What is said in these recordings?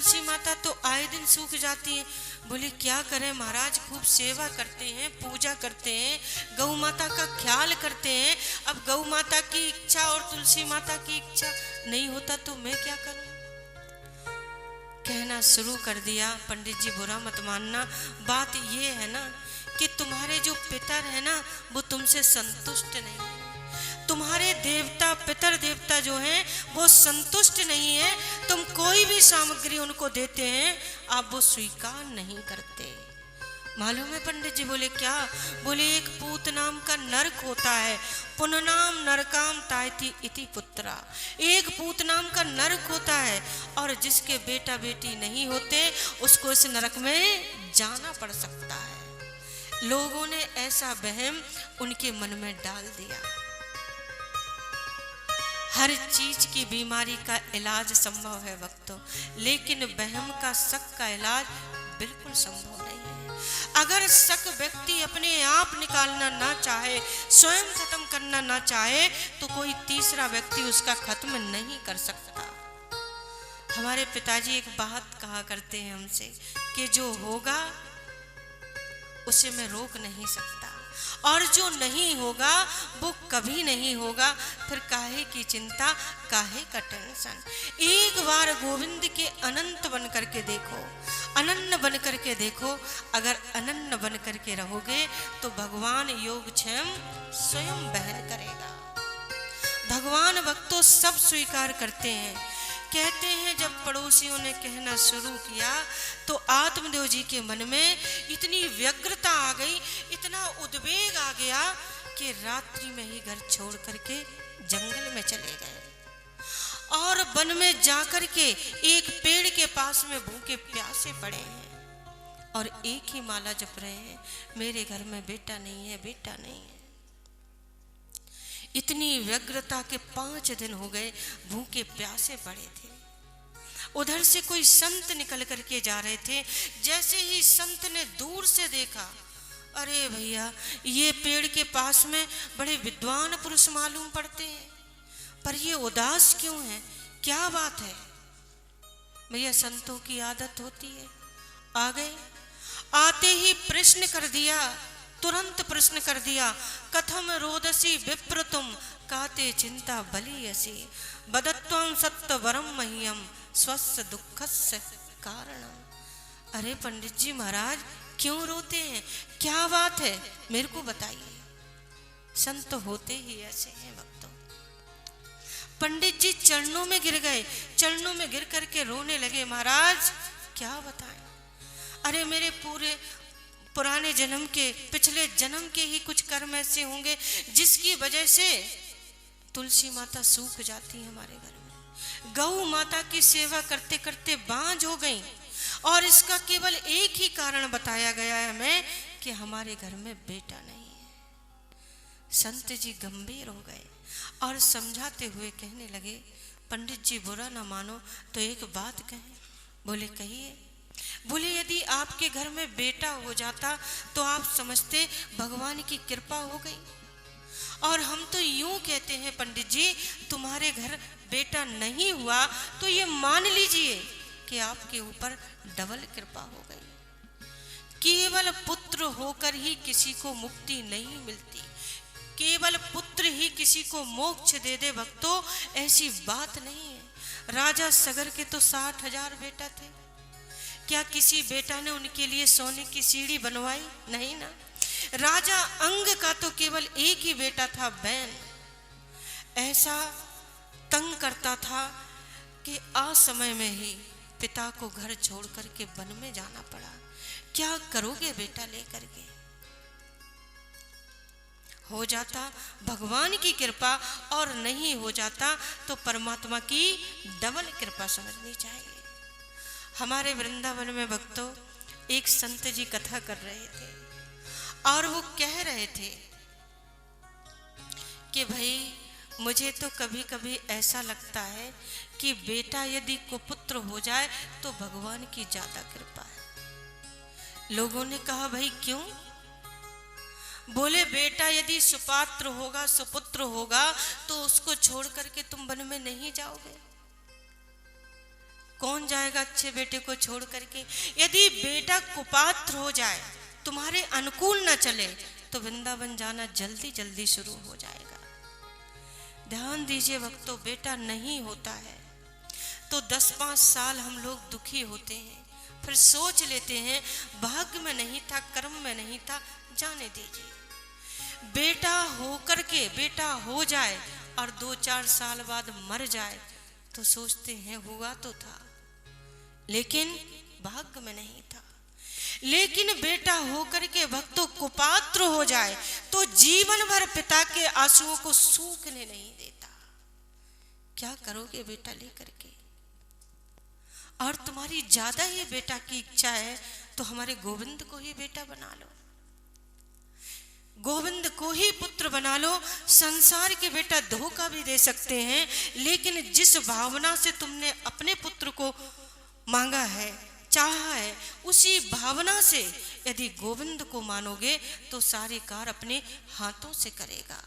तुलसी माता तो आए दिन सूख जाती है। बोले क्या करें महाराज, खूब सेवा करते हैं, पूजा करते हैं, गौ माता का ख्याल करते हैं। अब गौ माता की इच्छा और तुलसी माता की इच्छा नहीं होता तो मैं क्या करूं। कहना शुरू कर दिया, पंडित जी बुरा मत मानना, बात ये है ना कि तुम्हारे जो पितर है ना वो तुमसे संतुष्ट नहीं है। तुम्हारे देवता पितर देवता जो हैं वो संतुष्ट नहीं है। तुम कोई भी सामग्री उनको देते हैं आप वो स्वीकार नहीं करते। मालूम है पंडित जी? बोले क्या? बोले एक पूत नाम का नरक होता है, पुननाम नरकाम तायति इति पुत्रा। एक पूत नाम का नरक होता है और जिसके बेटा बेटी नहीं होते उसको इस नरक में जाना पड़ सकता है। लोगों ने ऐसा वहम उनके मन में डाल दिया। हर चीज की बीमारी का इलाज संभव है भक्तों, लेकिन वहम का, शक का इलाज बिल्कुल संभव नहीं है। अगर शक व्यक्ति अपने आप निकालना ना चाहे, स्वयं खत्म करना ना चाहे, तो कोई तीसरा व्यक्ति उसका खत्म नहीं कर सकता। हमारे पिताजी एक बात कहा करते हैं हमसे कि जो होगा उसे मैं रोक नहीं सकता और जो नहीं होगा वो कभी नहीं होगा। फिर काहे की चिंता, काहे का टेंशन। एक बार गोविंद के अनंत बन करके देखो, अनन्य बन करके देखो। अगर अनन्य बन करके रहोगे तो भगवान योगक्षेम स्वयं बहन करेगा। भगवान भक्तों सब स्वीकार करते हैं। कहते हैं जब पड़ोसियों ने कहना शुरू किया तो आत्मदेव जी के मन में इतनी व्यग्रता आ गई, इतना उद्वेग आ गया कि रात्रि में ही घर छोड़ करके जंगल में चले गए और वन में जाकर के एक पेड़ के पास में भूखे प्यासे पड़े हैं और एक ही माला जप रहे हैं, मेरे घर में बेटा नहीं है, बेटा नहीं है। इतनी व्यग्रता के 5 दिन हो गए, भूखे प्यासे पड़े थे। उधर से कोई संत निकल करके जा रहे थे। जैसे ही संत ने दूर से देखा, अरे भैया ये पेड़ के पास में बड़े विद्वान पुरुष मालूम पड़ते हैं, पर ये उदास क्यों है, क्या बात है? भैया संतों की आदत होती है। आ गए, आते ही प्रश्न कर दिया, तुरंत प्रश्न कर दिया, कथम रोदसी विप्र तुम काते चिंता बलियसी बदत्वं सत्य वरम मह्यम स्वस्थ दुखस्य कारणम। अरे पंडित जी महाराज क्यों रोते हैं, क्या बात है, मेरे को बताइए। संत होते ही ऐसे हैं भक्तों। पंडित जी चरणों में गिर गए, चरणों में गिर करके रोने लगे। महाराज क्या बताएं, अरे मेरे पूरे पुराने जन्म के, पिछले जन्म के ही कुछ कर्म ऐसे होंगे जिसकी वजह से तुलसी माता सूख जाती है हमारे घर में। गौ माता की सेवा करते करते बांझ हो गई और इसका केवल एक ही कारण बताया गया है हमें कि हमारे घर में बेटा नहीं है। संत जी गंभीर हो गए और समझाते हुए कहने लगे, पंडित जी बुरा ना मानो तो एक बात कहें। बोले कहिए। बोले यदि आपके घर में बेटा हो जाता तो आप समझते भगवान की कृपा हो गई, और हम तो यूं कहते हैं पंडित जी तुम्हारे घर बेटा नहीं हुआ तो ये मान लीजिए कि आपके ऊपर डबल कृपा हो गई। केवल पुत्र होकर ही किसी को मुक्ति नहीं मिलती, केवल पुत्र ही किसी को मोक्ष दे दे भक्तों, ऐसी बात नहीं है। राजा सगर के तो 60,000 बेटा थे, क्या किसी बेटा ने उनके लिए सोने की सीढ़ी बनवाई? नहीं ना। राजा अंग का तो केवल एक ही बेटा था, बैन। ऐसा तंग करता था कि असमय में ही पिता को घर छोड़ करके वन में जाना पड़ा। क्या करोगे बेटा लेकर के? हो जाता भगवान की कृपा और नहीं हो जाता तो परमात्मा की डबल कृपा समझनी चाहिए। हमारे वृंदावन में भक्तों एक संत जी कथा कर रहे थे और वो कह रहे थे कि भाई मुझे तो कभी कभी ऐसा लगता है कि बेटा यदि कुपुत्र हो जाए तो भगवान की ज्यादा कृपा है। लोगों ने कहा भाई क्यों? बोले बेटा यदि सुपात्र होगा, सुपुत्र होगा तो उसको छोड़ करके तुम वन में नहीं जाओगे। कौन जाएगा अच्छे बेटे को छोड़ करके? यदि बेटा कुपात्र हो जाए, तुम्हारे अनुकूल न चले, तो वृंदावन जाना जल्दी जल्दी शुरू हो जाएगा। ध्यान दीजिए भक्तों, बेटा नहीं होता है तो 10-5 साल हम लोग दुखी होते हैं, फिर सोच लेते हैं भाग्य में नहीं था, कर्म में नहीं था, जाने दीजिए। बेटा होकर के बेटा हो जाए और 2-4 साल बाद मर जाए तो सोचते हैं हुआ तो था, लेकिन भाग्य में नहीं था। लेकिन बेटा होकर के भक्तों कुपात्र हो जाए तो जीवन भर पिता के आंसुओं को सूखने नहीं देता। क्या करोगे बेटा लेकर के? और तुम्हारी ज्यादा ही बेटा की इच्छा है तो हमारे गोविंद को ही बेटा बना लो, गोविंद को ही पुत्र बना लो। संसार के बेटा धोखा भी दे सकते हैं, लेकिन जिस भावना से तुमने अपने पुत्र को मांगा है, चाहा है, उसी भावना से यदि गोविंद को मानोगे तो सारे कार्य अपने हाथों से करेगा।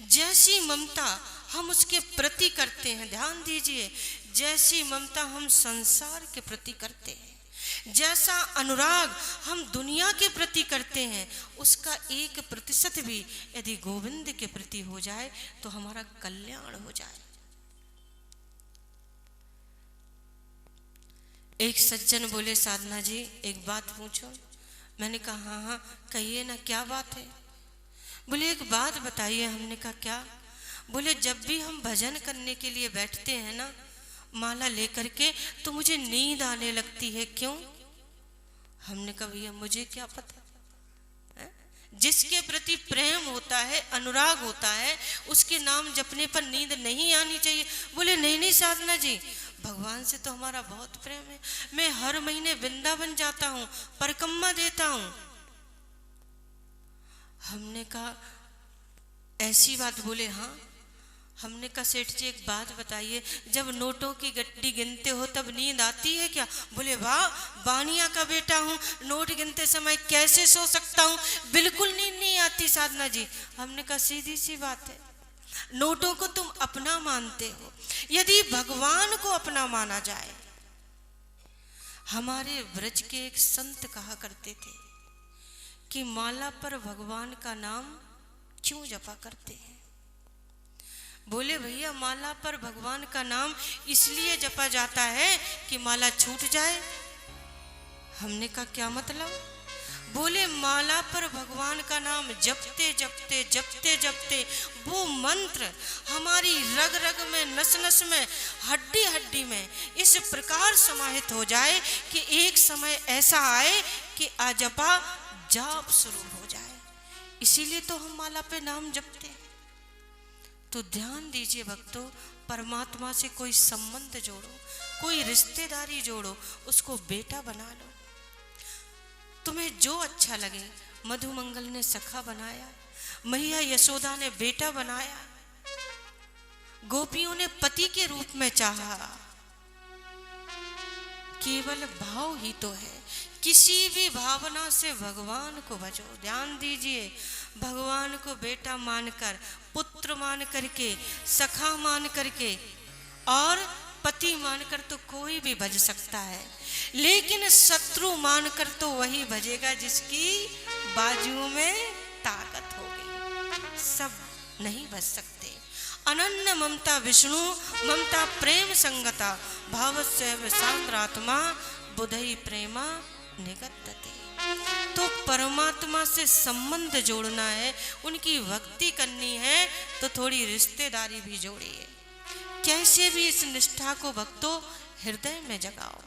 जैसी ममता हम उसके प्रति करते हैं, ध्यान दीजिए, जैसी ममता हम संसार के प्रति करते हैं, जैसा अनुराग हम दुनिया के प्रति करते हैं, उसका 1% भी यदि गोविंद के प्रति हो जाए तो हमारा कल्याण हो जाए। एक सज्जन बोले, साधना जी एक बात पूछो। मैंने कहा हाँ हाँ कहिए ना, क्या बात है? बोले एक बात बताइए। हमने कहा क्या? बोले जब भी हम भजन करने के लिए बैठते हैं ना माला लेकर के, तो मुझे नींद आने लगती है, क्यों? हमने कहा भैया मुझे क्या पता। जिसके प्रति प्रेम होता है, अनुराग होता है, उसके नाम जपने पर नींद नहीं आनी चाहिए। बोले नहीं नहीं साधना जी, भगवान से तो हमारा बहुत प्रेम है, मैं हर महीने वृंदावन जाता हूं, परिक्रमा देता हूं। हमने कहा ऐसी बात? बोले हाँ। हमने कहा सेठ जी एक बात बताइए, जब नोटों की गड्डी गिनते हो तब नींद आती है क्या? बोले वाह, बानिया का बेटा हूं, नोट गिनते समय कैसे सो सकता हूं, बिल्कुल नींद नहीं आती साधना जी। हमने कहा सीधी सी बात है, नोटों को तुम अपना मानते हो, यदि भगवान को अपना माना जाए। हमारे ब्रज के एक संत कहा करते थे कि माला पर भगवान का नाम क्यों जपा करते हैं? बोले भैया माला पर भगवान का नाम इसलिए जपा जाता है कि माला छूट जाए। हमने कहा क्या मतलब? बोले माला पर भगवान का नाम जपते जपते जपते जपते वो मंत्र हमारी रग रग में, नस नस में, हड्डी हड्डी में इस प्रकार समाहित हो जाए कि एक समय ऐसा आए कि अजपा जाप शुरू हो जाए। इसीलिए तो हम माला पे नाम जपते हैं। तो ध्यान दीजिए भक्तों, परमात्मा से कोई संबंध जोड़ो, कोई रिश्तेदारी जोड़ो, उसको बेटा बना लो। तुम्हें जो अच्छा लगे, मधुमंगल ने सखा बनाया, मैया यशोदा ने बेटा बनाया, गोपियों ने पति के रूप में चाहा। केवल भाव ही तो है, किसी भी भावना से भगवान को भजो। ध्यान दीजिए, भगवान को बेटा मानकर, पुत्र मान करके, सखा मान करके और पति मानकर तो कोई भी भज सकता है, लेकिन शत्रु मानकर तो वही भजेगा जिसकी बाजुओं में ताकत होगी। सब नहीं भज सकते। अनन्य ममता विष्णु ममता प्रेम संगता भावस्य सांद्रात्मा बुधई प्रेमा निगतते। तो परमात्मा से संबंध जोड़ना है, उनकी भक्ति करनी है तो थोड़ी रिश्तेदारी भी जोड़िए। कैसे भी इस निष्ठा को भक्तों हृदय में जगाओ।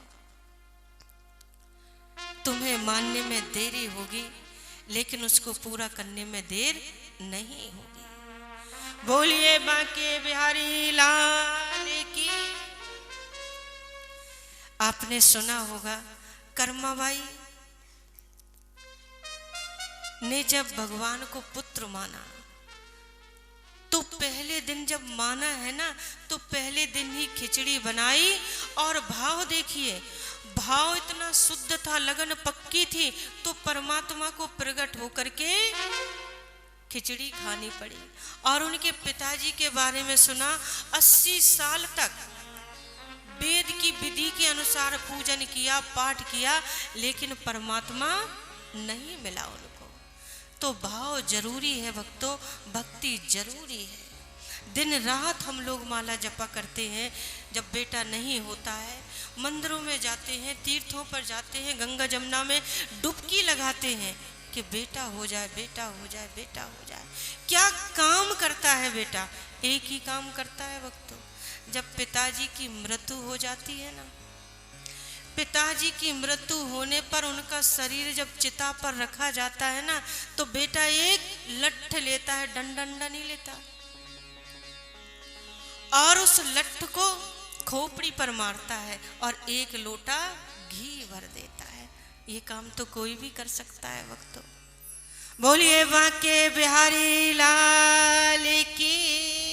तुम्हें मानने में देरी होगी, लेकिन उसको पूरा करने में देर नहीं होगी। बोलिए बांके बिहारी लाल की। आपने सुना होगा कर्माबाई ने जब भगवान को पुत्र माना तो पहले दिन जब माना है ना, तो पहले दिन ही खिचड़ी बनाई। और भाव देखिए, भाव इतना शुद्ध था, लगन पक्की थी, तो परमात्मा को प्रकट होकर के खिचड़ी खानी पड़ी। और उनके पिताजी के बारे में सुना, 80 साल तक वेद की विधि के अनुसार पूजन किया, पाठ किया, लेकिन परमात्मा नहीं मिला उनको। तो भाव जरूरी है भक्तों, भक्ति जरूरी है। दिन रात हम लोग माला जपा करते हैं, जब बेटा नहीं होता है मंदिरों में जाते हैं, तीर्थों पर जाते हैं, गंगा जमुना में डुबकी लगाते हैं कि बेटा हो जाए, बेटा हो जाए, बेटा हो जाए। क्या काम करता है बेटा? एक ही काम करता है भक्तों। जब पिताजी की मृत्यु हो जाती है ना, पिताजी की मृत्यु होने पर उनका शरीर जब चिता पर रखा जाता है ना, तो बेटा एक लठ लेता है, डंडा नहीं लेता, और उस लठ को खोपड़ी पर मारता है और एक लोटा घी भर देता है। ये काम तो कोई भी कर सकता है भक्तों। बोलिए बांके बिहारी लाल की।